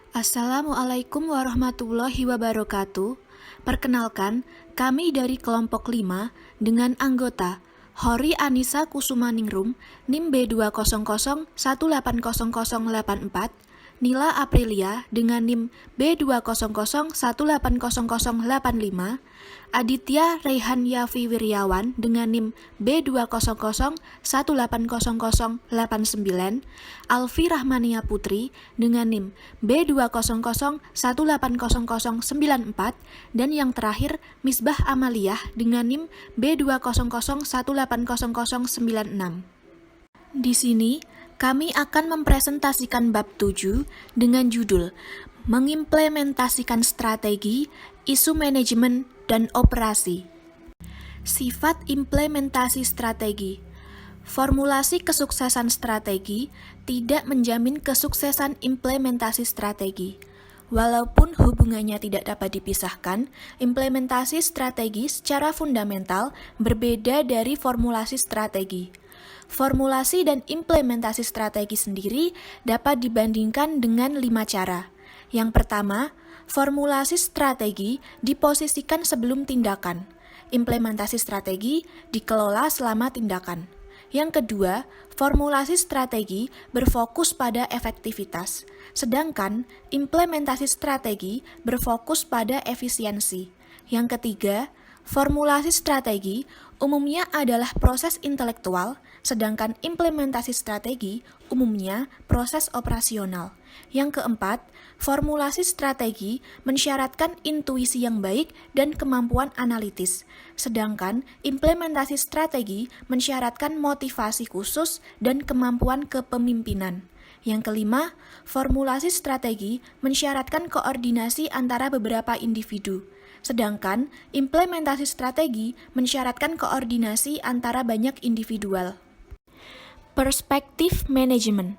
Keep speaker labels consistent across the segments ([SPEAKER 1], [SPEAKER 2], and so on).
[SPEAKER 1] Assalamualaikum warahmatullahi wabarakatuh. Perkenalkan, kami dari kelompok 5 dengan anggota Hori Anissa Kusumaningrum, NIM B200180084, Nila Aprilia dengan NIM B200180085, Aditya Rehan Yafi Wiryawan dengan NIM B200180089, Alfi Rahmania Putri dengan NIM B200180094, dan yang terakhir Misbah Amaliyah dengan NIM B200180096. Di sini kami akan mempresentasikan bab 7 dengan judul Mengimplementasikan Strategi, Isu Manajemen, dan Operasi. Sifat implementasi strategi. Formulasi kesuksesan strategi tidak menjamin kesuksesan implementasi strategi. Walaupun hubungannya tidak dapat dipisahkan, implementasi strategi secara fundamental berbeda dari formulasi strategi. Formulasi dan implementasi strategi sendiri dapat dibandingkan dengan 5 cara. Yang pertama, formulasi strategi diposisikan sebelum tindakan. Implementasi strategi dikelola selama tindakan. Yang kedua, formulasi strategi berfokus pada efektivitas, sedangkan implementasi strategi berfokus pada efisiensi. Yang ketiga, formulasi strategi umumnya adalah proses intelektual, sedangkan implementasi strategi umumnya proses operasional. Yang keempat, formulasi strategi mensyaratkan intuisi yang baik dan kemampuan analitis, sedangkan implementasi strategi mensyaratkan motivasi khusus dan kemampuan kepemimpinan. Yang kelima, formulasi strategi mensyaratkan koordinasi antara beberapa individu, sedangkan implementasi strategi mensyaratkan koordinasi antara banyak individual. Perspektif manajemen.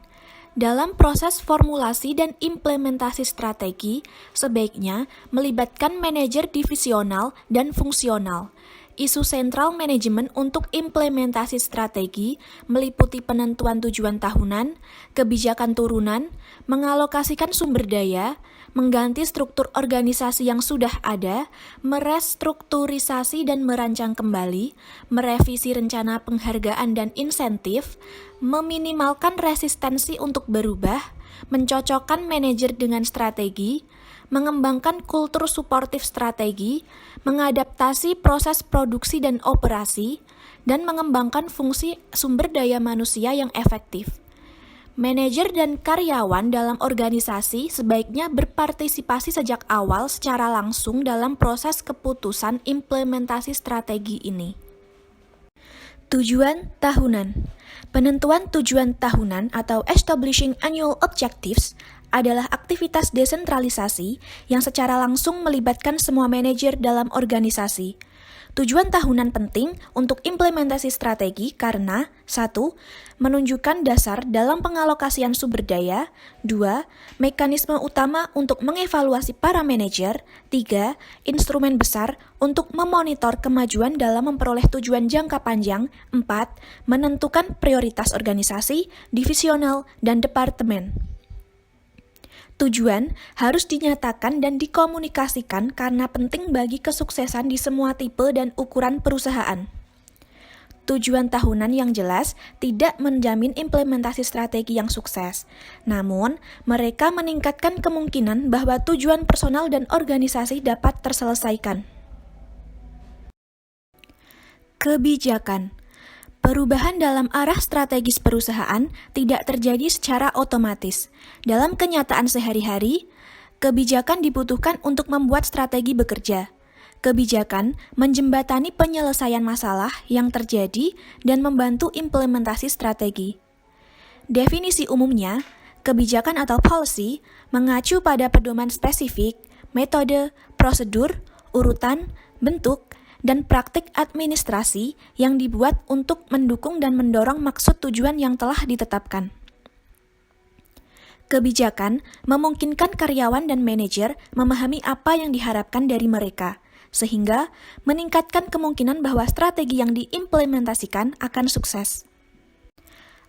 [SPEAKER 1] Dalam proses formulasi dan implementasi strategi, sebaiknya melibatkan manajer divisional dan fungsional. Isu sentral manajemen untuk implementasi strategi meliputi penentuan tujuan tahunan, kebijakan turunan, mengalokasikan sumber daya, mengganti struktur organisasi yang sudah ada, merestrukturisasi dan merancang kembali, merevisi rencana penghargaan dan insentif, meminimalkan resistensi untuk berubah, mencocokkan manajer dengan strategi, mengembangkan kultur suportif strategi, mengadaptasi proses produksi dan operasi, dan mengembangkan fungsi sumber daya manusia yang efektif. Manajer dan karyawan dalam organisasi sebaiknya berpartisipasi sejak awal secara langsung dalam proses keputusan implementasi strategi ini. Tujuan tahunan. Penentuan tujuan tahunan atau Establishing Annual Objectives adalah aktivitas desentralisasi yang secara langsung melibatkan semua manajer dalam organisasi. Tujuan tahunan penting untuk implementasi strategi karena 1. Menunjukkan dasar dalam pengalokasian sumber daya. 2. Mekanisme utama untuk mengevaluasi para manajer. 3. Instrumen besar untuk memonitor kemajuan dalam memperoleh tujuan jangka panjang. 4. Menentukan prioritas organisasi, divisional, dan departemen. Tujuan harus dinyatakan dan dikomunikasikan karena penting bagi kesuksesan di semua tipe dan ukuran perusahaan. Tujuan tahunan yang jelas tidak menjamin implementasi strategi yang sukses. Namun, mereka meningkatkan kemungkinan bahwa tujuan personal dan organisasi dapat terselesaikan. Kebijakan. Perubahan dalam arah strategis perusahaan tidak terjadi secara otomatis. Dalam kenyataan sehari-hari, kebijakan dibutuhkan untuk membuat strategi bekerja. Kebijakan menjembatani penyelesaian masalah yang terjadi dan membantu implementasi strategi. Definisi umumnya, kebijakan atau policy mengacu pada pedoman spesifik, metode, prosedur, urutan, bentuk, dan praktik administrasi yang dibuat untuk mendukung dan mendorong maksud tujuan yang telah ditetapkan. Kebijakan memungkinkan karyawan dan manajer memahami apa yang diharapkan dari mereka, sehingga meningkatkan kemungkinan bahwa strategi yang diimplementasikan akan sukses.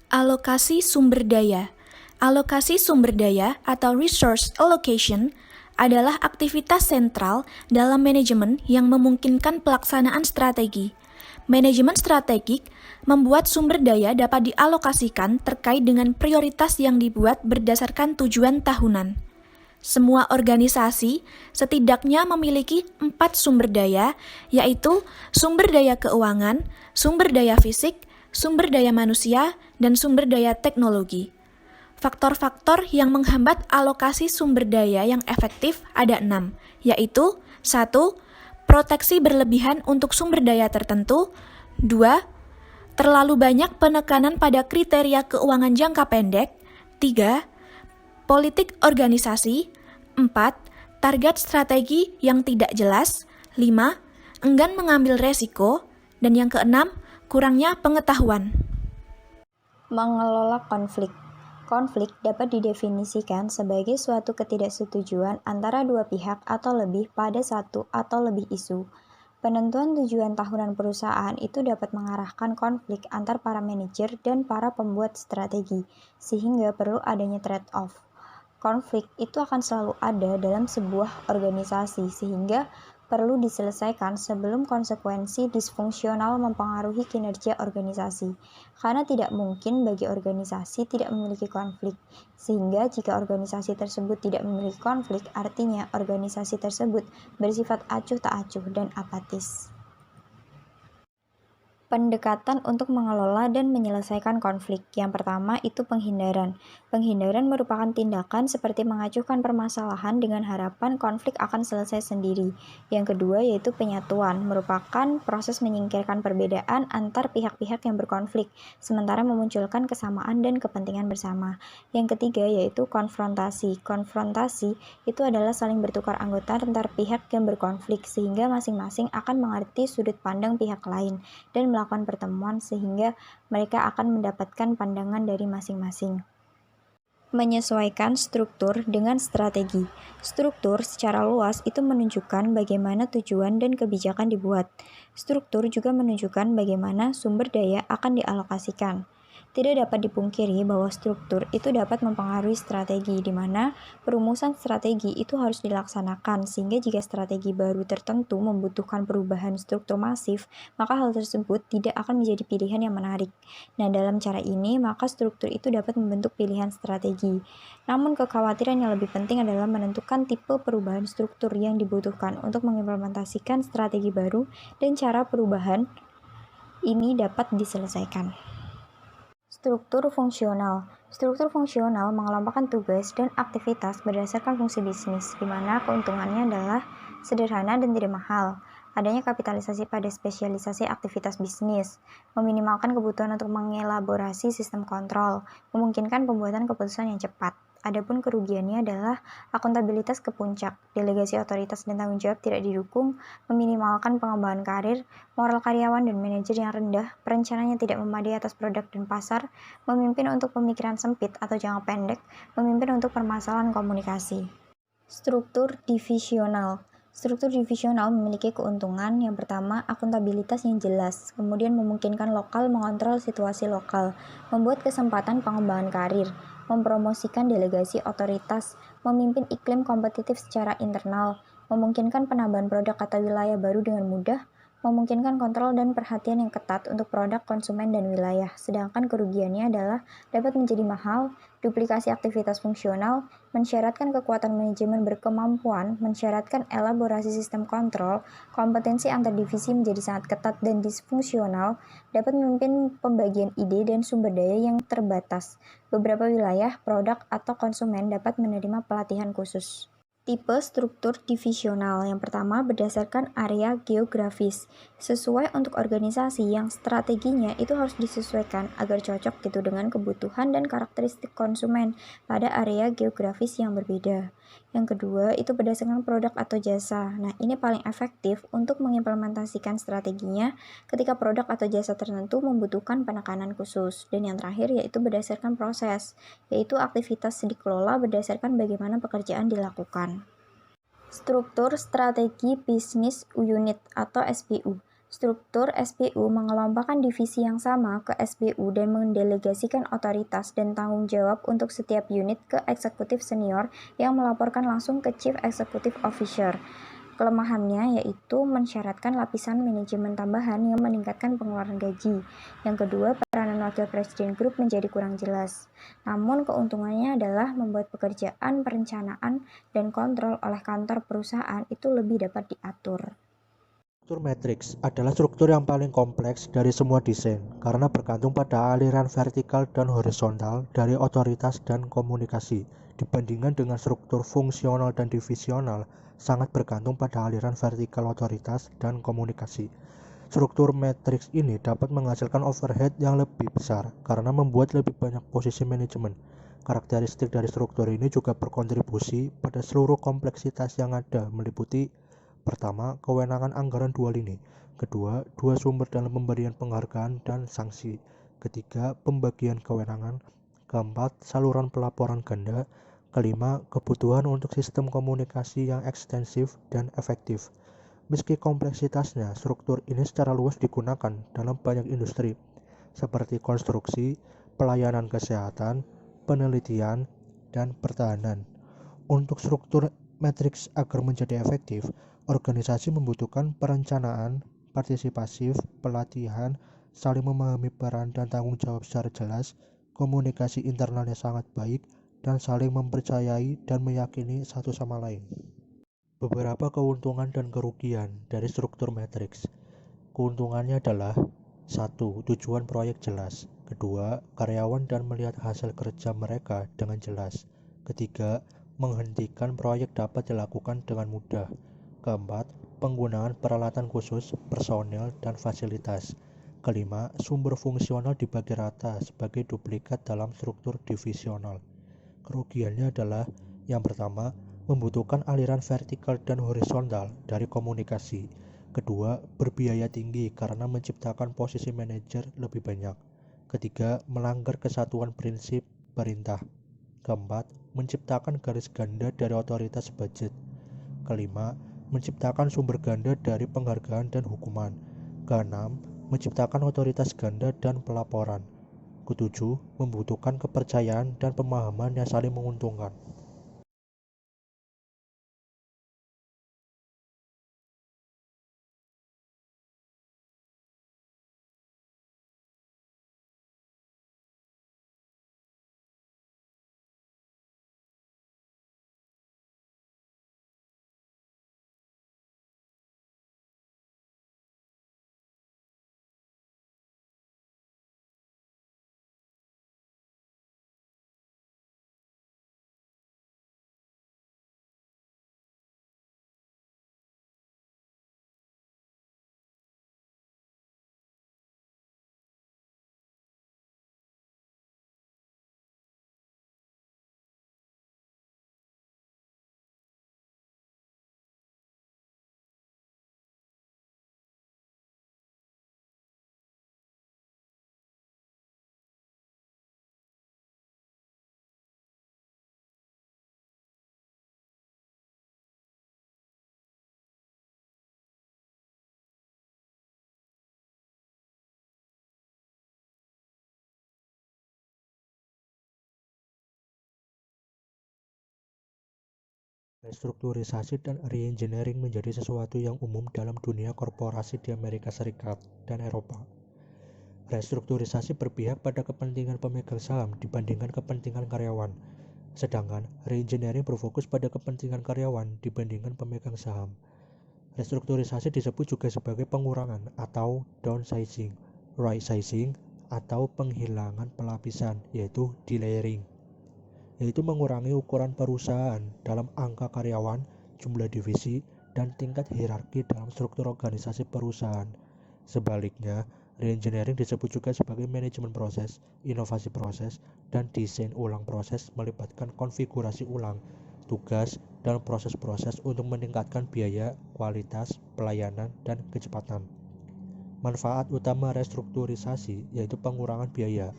[SPEAKER 1] Alokasi sumber daya. Alokasi sumber daya atau resource allocation adalah aktivitas sentral dalam manajemen yang memungkinkan pelaksanaan strategi. Manajemen strategik membuat sumber daya dapat dialokasikan terkait dengan prioritas yang dibuat berdasarkan tujuan tahunan. Semua organisasi setidaknya memiliki 4 sumber daya, yaitu sumber daya keuangan, sumber daya fisik, sumber daya manusia, dan sumber daya teknologi. Faktor-faktor yang menghambat alokasi sumber daya yang efektif ada 6, yaitu 1. Proteksi berlebihan untuk sumber daya tertentu. 2. Terlalu banyak penekanan pada kriteria keuangan jangka pendek. 3. Politik organisasi. 4. Target strategi yang tidak jelas. 5. Enggan mengambil resiko. Dan yang keenam, kurangnya pengetahuan.
[SPEAKER 2] Mengelola konflik. Konflik dapat didefinisikan sebagai suatu ketidaksetujuan antara dua pihak atau lebih pada satu atau lebih isu. Penentuan tujuan tahunan perusahaan itu dapat mengarahkan konflik antar para manajer dan para pembuat strategi, sehingga perlu adanya trade-off. Konflik itu akan selalu ada dalam sebuah organisasi, sehingga perlu diselesaikan sebelum konsekuensi disfungsional mempengaruhi kinerja organisasi, karena tidak mungkin bagi organisasi tidak memiliki konflik, sehingga jika organisasi tersebut tidak memiliki konflik, artinya organisasi tersebut bersifat acuh tak acuh dan apatis. Pendekatan untuk mengelola dan menyelesaikan konflik. Yang pertama itu penghindaran. Penghindaran merupakan tindakan seperti mengacuhkan permasalahan dengan harapan konflik akan selesai sendiri. Yang kedua yaitu penyatuan, merupakan proses menyingkirkan perbedaan antar pihak-pihak yang berkonflik, sementara memunculkan kesamaan dan kepentingan bersama. Yang ketiga yaitu konfrontasi. Konfrontasi itu adalah saling bertukar anggota antar pihak yang berkonflik, sehingga masing-masing akan mengerti sudut pandang pihak lain dan melakukan pertemuan sehingga mereka akan mendapatkan pandangan dari masing-masing. Menyesuaikan struktur dengan strategi. Struktur secara luas itu menunjukkan bagaimana tujuan dan kebijakan dibuat. Struktur juga menunjukkan bagaimana sumber daya akan dialokasikan. Tidak dapat dipungkiri bahwa struktur itu dapat mempengaruhi strategi, di mana perumusan strategi itu harus dilaksanakan, sehingga jika strategi baru tertentu membutuhkan perubahan struktur masif, maka hal tersebut tidak akan menjadi pilihan yang menarik. Nah, dalam cara ini, maka struktur itu dapat membentuk pilihan strategi. Namun, kekhawatiran yang lebih penting adalah menentukan tipe perubahan struktur yang dibutuhkan untuk mengimplementasikan strategi baru dan cara perubahan ini dapat diselesaikan. Struktur fungsional. Struktur fungsional mengelompokkan tugas dan aktivitas berdasarkan fungsi bisnis, di mana keuntungannya adalah sederhana dan tidak mahal. Adanya kapitalisasi pada spesialisasi aktivitas bisnis, meminimalkan kebutuhan untuk mengelaborasi sistem kontrol, memungkinkan pembuatan keputusan yang cepat. Adapun kerugiannya adalah akuntabilitas ke puncak, delegasi otoritas dan tanggung jawab tidak didukung, meminimalkan pengembangan karir, moral karyawan dan manajer yang rendah, perencanaannya tidak memadai atas produk dan pasar, memimpin untuk pemikiran sempit atau jangka pendek, memimpin untuk permasalahan komunikasi. Struktur divisional. Struktur divisional memiliki keuntungan. Yang pertama, akuntabilitas yang jelas, kemudian memungkinkan lokal mengontrol situasi lokal, membuat kesempatan pengembangan karir, mempromosikan delegasi otoritas, memimpin iklim kompetitif secara internal, memungkinkan penambahan produk atau wilayah baru dengan mudah, memungkinkan kontrol dan perhatian yang ketat untuk produk, konsumen, dan wilayah. Sedangkan kerugiannya adalah dapat menjadi mahal, duplikasi aktivitas fungsional, mensyaratkan kekuatan manajemen berkemampuan, mensyaratkan elaborasi sistem kontrol, kompetensi antar divisi menjadi sangat ketat dan disfungsional, dapat memimpin pembagian ide dan sumber daya yang terbatas. Beberapa wilayah, produk, atau konsumen dapat menerima pelatihan khusus. Tipe struktur divisional. Yang pertama, berdasarkan area geografis. Sesuai untuk organisasi yang strateginya itu harus disesuaikan agar cocok gitu dengan kebutuhan dan karakteristik konsumen pada area geografis yang berbeda. Yang kedua, itu berdasarkan produk atau jasa. Nah, ini paling efektif untuk mengimplementasikan strateginya ketika produk atau jasa tertentu membutuhkan penekanan khusus. Dan yang terakhir yaitu berdasarkan proses, yaitu aktivitas dikelola berdasarkan bagaimana pekerjaan dilakukan. Struktur strategi bisnis unit atau SBU. Struktur SBU mengelompokkan divisi yang sama ke SBU dan mendelegasikan otoritas dan tanggung jawab untuk setiap unit ke eksekutif senior yang melaporkan langsung ke Chief Executive Officer. Kelemahannya yaitu mensyaratkan lapisan manajemen tambahan yang meningkatkan pengeluaran gaji. Yang kedua, peranan wakil presiden grup menjadi kurang jelas. Namun keuntungannya adalah membuat pekerjaan, perencanaan, dan kontrol oleh kantor perusahaan itu lebih dapat diatur.
[SPEAKER 3] Struktur matriks adalah struktur yang paling kompleks dari semua desain karena bergantung pada aliran vertikal dan horizontal dari otoritas dan komunikasi. Dibandingkan dengan struktur fungsional dan divisional, sangat bergantung pada aliran vertikal otoritas dan komunikasi. Struktur matriks ini dapat menghasilkan overhead yang lebih besar karena membuat lebih banyak posisi manajemen. Karakteristik dari struktur ini juga berkontribusi pada seluruh kompleksitas yang ada, meliputi pertama, kewenangan anggaran dua lini. Kedua, dua sumber dalam pemberian penghargaan dan sanksi. Ketiga, pembagian kewenangan. Keempat, saluran pelaporan ganda. Kelima, kebutuhan untuk sistem komunikasi yang ekstensif dan efektif. Meski kompleksitasnya, struktur ini secara luas digunakan dalam banyak industri, seperti konstruksi, pelayanan kesehatan, penelitian, dan pertahanan. Untuk struktur matriks agar menjadi efektif, organisasi membutuhkan perencanaan, partisipasif, pelatihan, saling memahami peran dan tanggung jawab secara jelas, komunikasi internalnya sangat baik, dan saling mempercayai dan meyakini satu sama lain. Beberapa keuntungan dan kerugian dari struktur matriks. Keuntungannya adalah 1. Tujuan proyek jelas. Kedua, karyawan dan melihat hasil kerja mereka dengan jelas. Ketiga, menghentikan proyek dapat dilakukan dengan mudah. Keempat, penggunaan peralatan khusus, personel, dan fasilitas. Kelima, sumber fungsional dibagi rata sebagai duplikat dalam struktur divisional. Kerugiannya adalah yang pertama, membutuhkan aliran vertikal dan horizontal dari komunikasi. Kedua, berbiaya tinggi karena menciptakan posisi manajer lebih banyak. Ketiga, melanggar kesatuan prinsip perintah. Keempat, menciptakan garis ganda dari otoritas budget. Kelima, menciptakan sumber ganda dari penghargaan dan hukuman. Keenam, menciptakan otoritas ganda dan pelaporan. Ketujuh, membutuhkan kepercayaan dan pemahaman yang saling menguntungkan. Restrukturisasi dan reengineering menjadi sesuatu yang umum dalam dunia korporasi di Amerika Serikat dan Eropa. Restrukturisasi berpihak pada kepentingan pemegang saham dibandingkan kepentingan karyawan, sedangkan reengineering berfokus pada kepentingan karyawan dibandingkan pemegang saham. Restrukturisasi disebut juga sebagai pengurangan atau downsizing, right-sizing atau penghilangan pelapisan, yaitu delayering, yaitu mengurangi ukuran perusahaan dalam angka karyawan, jumlah divisi, dan tingkat hierarki dalam struktur organisasi perusahaan. Sebaliknya, reengineering disebut juga sebagai manajemen proses, inovasi proses, dan desain ulang proses melibatkan konfigurasi ulang, tugas, dan proses-proses untuk meningkatkan biaya, kualitas, pelayanan, dan kecepatan. Manfaat utama restrukturisasi yaitu pengurangan biaya.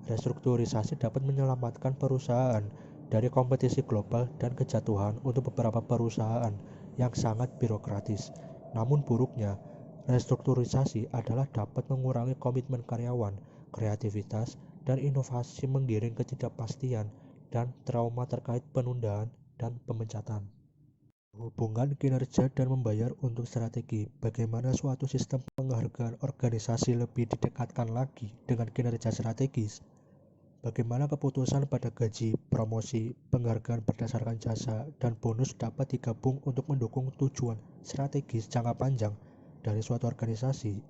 [SPEAKER 3] Restrukturisasi dapat menyelamatkan perusahaan dari kompetisi global dan kejatuhan untuk beberapa perusahaan yang sangat birokratis. Namun buruknya, Restrukturisasi adalah dapat mengurangi komitmen karyawan, kreativitas, dan inovasi menggiring ketidakpastian dan trauma terkait penundaan dan pemecatan. Hubungan kinerja dan membayar untuk strategi. Bagaimana suatu sistem penghargaan organisasi lebih didekatkan lagi dengan kinerja strategis? Bagaimana keputusan pada gaji, promosi, penghargaan berdasarkan jasa, dan bonus dapat digabung untuk mendukung tujuan strategis jangka panjang dari suatu organisasi?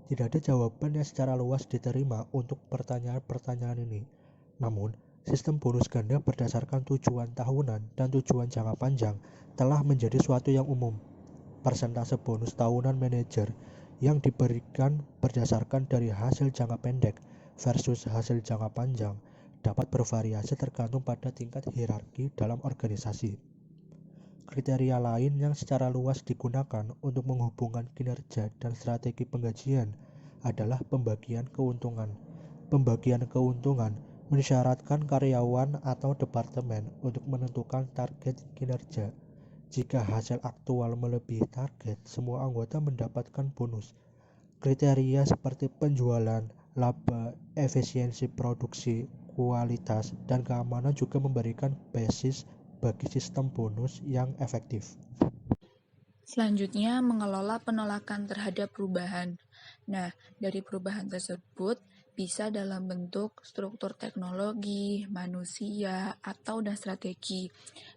[SPEAKER 3] Tidak ada jawaban yang secara luas diterima untuk pertanyaan-pertanyaan ini. Namun, sistem bonus ganda berdasarkan tujuan tahunan dan tujuan jangka panjang telah menjadi suatu yang umum. Persentase bonus tahunan manajer yang diberikan berdasarkan dari hasil jangka pendek versus hasil jangka panjang dapat bervariasi tergantung pada tingkat hierarki dalam organisasi. Kriteria lain yang secara luas digunakan untuk menghubungkan kinerja dan strategi penggajian adalah pembagian keuntungan. Pembagian keuntungan mensyaratkan karyawan atau departemen untuk menentukan target kinerja. Jika hasil aktual melebihi target, semua anggota mendapatkan bonus. Kriteria seperti penjualan, laba, efisiensi produksi, kualitas, dan keamanan juga memberikan basis bagi sistem bonus yang efektif.
[SPEAKER 4] Selanjutnya, mengelola penolakan terhadap perubahan. Nah, dari perubahan tersebut bisa dalam bentuk struktur teknologi, manusia, atau dan strategi.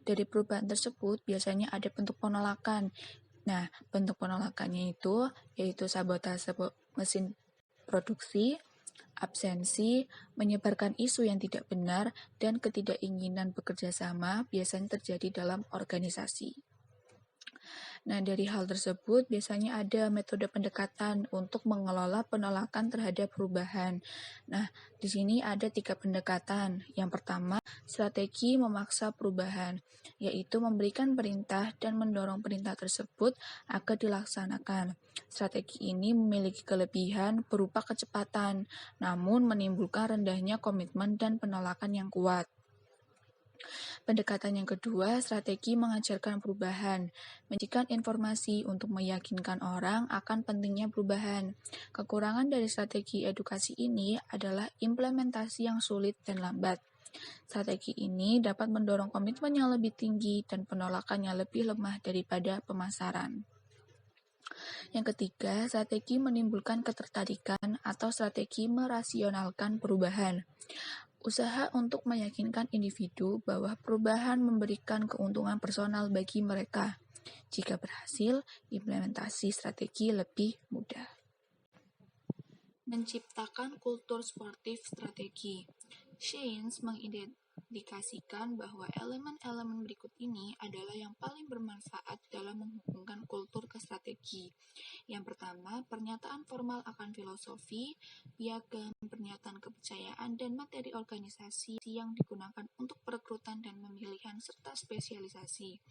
[SPEAKER 4] Dari perubahan tersebut biasanya ada bentuk penolakan. Nah, bentuk penolakannya itu yaitu sabotase mesin produksi, absensi, menyebarkan isu yang tidak benar, dan ketidakinginan bekerja sama biasanya terjadi dalam organisasi. Nah, dari hal tersebut biasanya ada metode pendekatan untuk mengelola penolakan terhadap perubahan. Nah, di sini ada 3 pendekatan. Yang pertama, strategi memaksa perubahan, yaitu memberikan perintah dan mendorong perintah tersebut agar dilaksanakan. Strategi ini memiliki kelebihan berupa kecepatan, namun menimbulkan rendahnya komitmen dan penolakan yang kuat. Pendekatan yang kedua, strategi mengajarkan perubahan, menyajikan informasi untuk meyakinkan orang akan pentingnya perubahan. Kekurangan dari strategi edukasi ini adalah implementasi yang sulit dan lambat. Strategi ini dapat mendorong komitmen yang lebih tinggi dan penolakan yang lebih lemah daripada pemasaran. Yang ketiga, strategi menimbulkan ketertarikan atau strategi merasionalkan perubahan. Usaha untuk meyakinkan individu bahwa perubahan memberikan keuntungan personal bagi mereka. Jika berhasil, implementasi strategi lebih mudah. Menciptakan kultur sportif strategi. Shanes mengindikasikan bahwa elemen-elemen berikut ini adalah yang paling bermanfaat dalam menghubungkan kultur ke strategi. Yang pertama, pernyataan formal akan filosofi, piagam, pernyataan kepercayaan, dan materi organisasi yang digunakan untuk perekrutan dan pemilihan serta spesialisasi.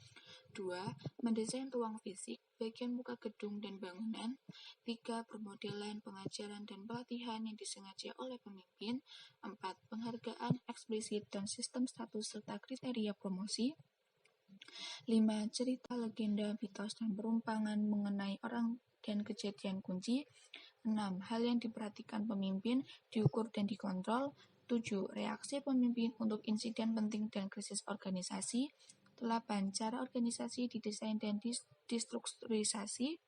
[SPEAKER 4] 2. Mendesain ruang fisik, bagian muka gedung dan bangunan. 3. Permodelan, pengajaran, dan pelatihan yang disengaja oleh pemimpin. 4. Penghargaan eksplisit dan sistem status serta kriteria promosi. 5. Cerita, legenda, mitos, dan perumpamaan mengenai orang dan kejadian kunci. 6. Hal yang diperhatikan pemimpin, diukur dan dikontrol. 7. Reaksi pemimpin untuk insiden penting dan krisis organisasi. 8. Cara organisasi didesain dan distrukturisasi.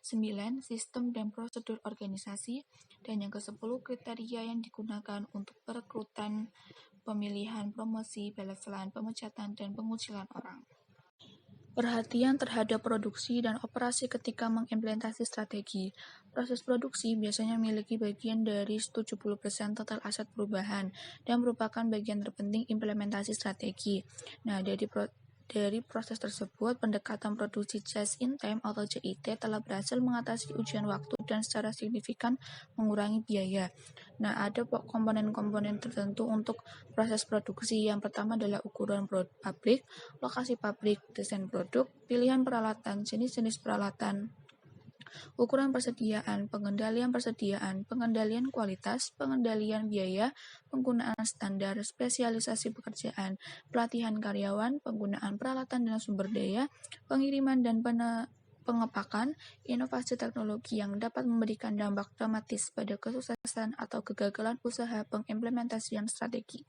[SPEAKER 4] 9. Sistem dan prosedur organisasi. Dan yang ke-10, kriteria yang digunakan untuk perekrutan, pemilihan, promosi, pelevelan, pemecatan, dan pengucilan orang. Perhatian terhadap produksi dan operasi ketika mengimplementasi strategi. Proses produksi biasanya memiliki bagian dari 70% total aset perubahan dan merupakan bagian terpenting implementasi strategi. Nah, dari proses tersebut, pendekatan produksi just in time atau JIT telah berhasil mengatasi ujian waktu dan secara signifikan mengurangi biaya. Nah, ada komponen-komponen tertentu untuk proses produksi. Yang pertama adalah ukuran pabrik, lokasi pabrik, desain produk, pilihan peralatan, jenis-jenis peralatan, ukuran persediaan, pengendalian kualitas, pengendalian biaya, penggunaan standar, spesialisasi pekerjaan, pelatihan karyawan, penggunaan peralatan dan sumber daya, pengiriman dan pengepakan inovasi teknologi yang dapat memberikan dampak dramatis pada kesuksesan atau kegagalan usaha pengimplementasian strategi.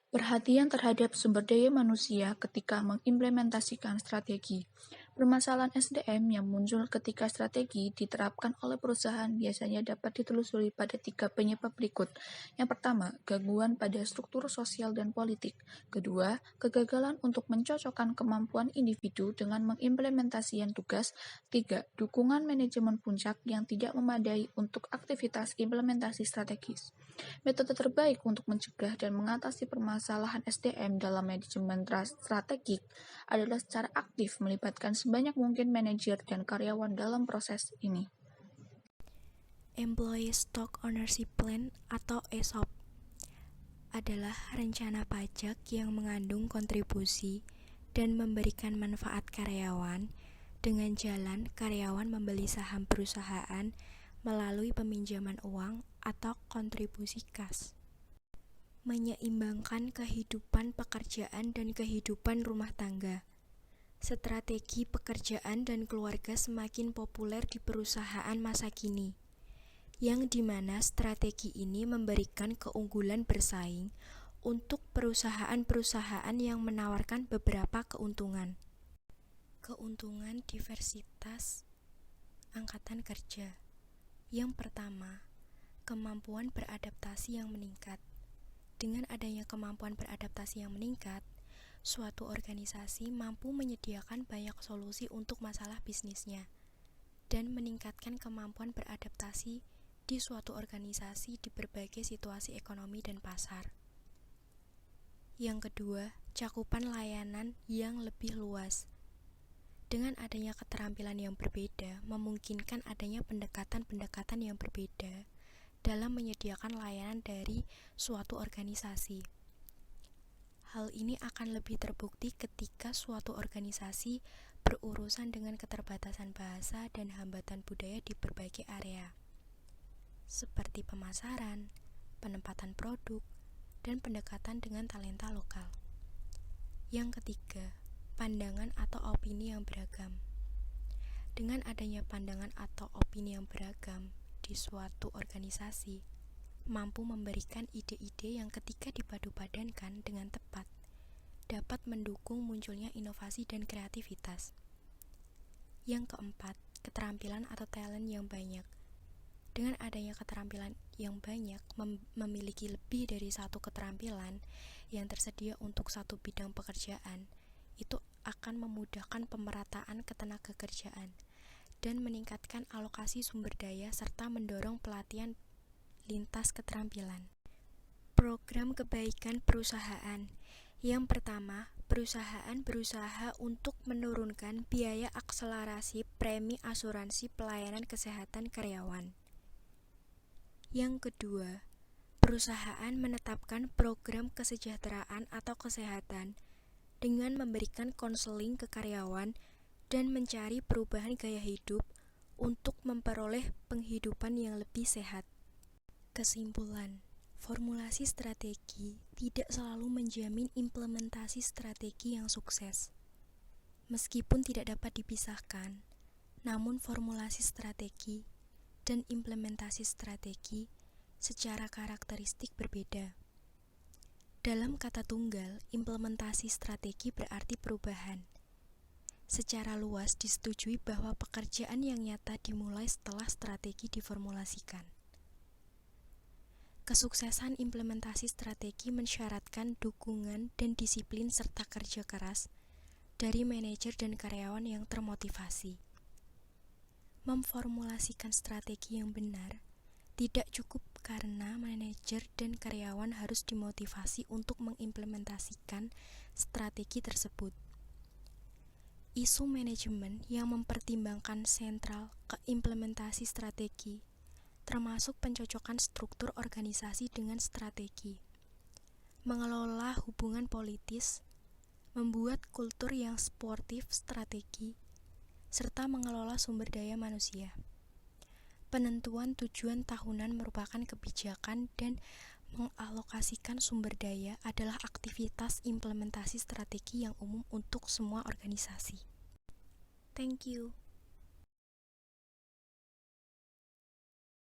[SPEAKER 4] Perhatian terhadap sumber daya manusia ketika mengimplementasikan strategi. Permasalahan SDM yang muncul ketika strategi diterapkan oleh perusahaan biasanya dapat ditelusuri pada 3 penyebab berikut. Yang pertama, gangguan pada struktur sosial dan politik. Kedua, kegagalan untuk mencocokkan kemampuan individu dengan mengimplementasikan tugas. 3, dukungan manajemen puncak yang tidak memadai untuk aktivitas implementasi strategis. Metode terbaik untuk mencegah dan mengatasi permasalahan SDM dalam manajemen strategik adalah secara aktif melibatkan sebanyak mungkin manajer dan karyawan dalam proses ini.
[SPEAKER 1] Employee Stock Ownership Plan atau ESOP adalah rencana pajak yang mengandung kontribusi dan memberikan manfaat karyawan dengan jalan karyawan membeli saham perusahaan melalui peminjaman uang atau kontribusi kas. Menyeimbangkan kehidupan pekerjaan dan kehidupan rumah tangga. Strategi pekerjaan dan keluarga semakin populer di perusahaan masa kini, yang dimana strategi ini memberikan keunggulan bersaing untuk perusahaan-perusahaan yang menawarkan beberapa keuntungan. Keuntungan diversitas angkatan kerja. Yang pertama, kemampuan beradaptasi yang meningkat. Dengan adanya kemampuan beradaptasi yang meningkat, suatu organisasi mampu menyediakan banyak solusi untuk masalah bisnisnya dan meningkatkan kemampuan beradaptasi di suatu organisasi di berbagai situasi ekonomi dan pasar. Yang kedua, cakupan layanan yang lebih luas. Dengan adanya keterampilan yang berbeda, memungkinkan adanya pendekatan-pendekatan yang berbeda dalam menyediakan layanan dari suatu organisasi. Hal ini akan lebih terbukti ketika suatu organisasi berurusan dengan keterbatasan bahasa dan hambatan budaya di berbagai area, seperti pemasaran, penempatan produk, dan pendekatan dengan talenta lokal. Yang ketiga, pandangan atau opini yang beragam. Dengan adanya pandangan atau opini yang beragam di suatu organisasi, mampu memberikan ide-ide yang ketika dipadu-padankan dengan tepat, dapat mendukung munculnya inovasi dan kreativitas. Yang keempat, keterampilan atau talent yang banyak. Dengan adanya keterampilan yang banyak, memiliki lebih dari satu keterampilan yang tersedia untuk satu bidang pekerjaan, itu akan memudahkan pemerataan ketenagakerjaan dan meningkatkan alokasi sumber daya serta mendorong pelatihan lintas keterampilan. Program kebaikan perusahaan. Yang pertama, perusahaan berusaha untuk menurunkan biaya akselerasi premi asuransi pelayanan kesehatan karyawan. Yang kedua, perusahaan menetapkan program kesejahteraan atau kesehatan dengan memberikan konseling ke karyawan dan mencari perubahan gaya hidup untuk memperoleh penghidupan yang lebih sehat. Kesimpulan, formulasi strategi tidak selalu menjamin implementasi strategi yang sukses. Meskipun tidak dapat dipisahkan, namun formulasi strategi dan implementasi strategi secara karakteristik berbeda. Dalam kata tunggal, implementasi strategi berarti perubahan. Secara luas disetujui bahwa pekerjaan yang nyata dimulai setelah strategi diformulasikan. Kesuksesan implementasi strategi mensyaratkan dukungan dan disiplin serta kerja keras dari manajer dan karyawan yang termotivasi. Memformulasikan strategi yang benar tidak cukup karena manajer dan karyawan harus dimotivasi untuk mengimplementasikan strategi tersebut. Isu manajemen yang mempertimbangkan sentral ke implementasi strategi, termasuk pencocokan struktur organisasi dengan strategi, mengelola hubungan politis, membuat kultur yang sportif strategi, serta mengelola sumber daya manusia. Penentuan tujuan tahunan merupakan kebijakan dan mengalokasikan sumber daya adalah aktivitas implementasi strategi yang umum untuk semua organisasi. Thank you.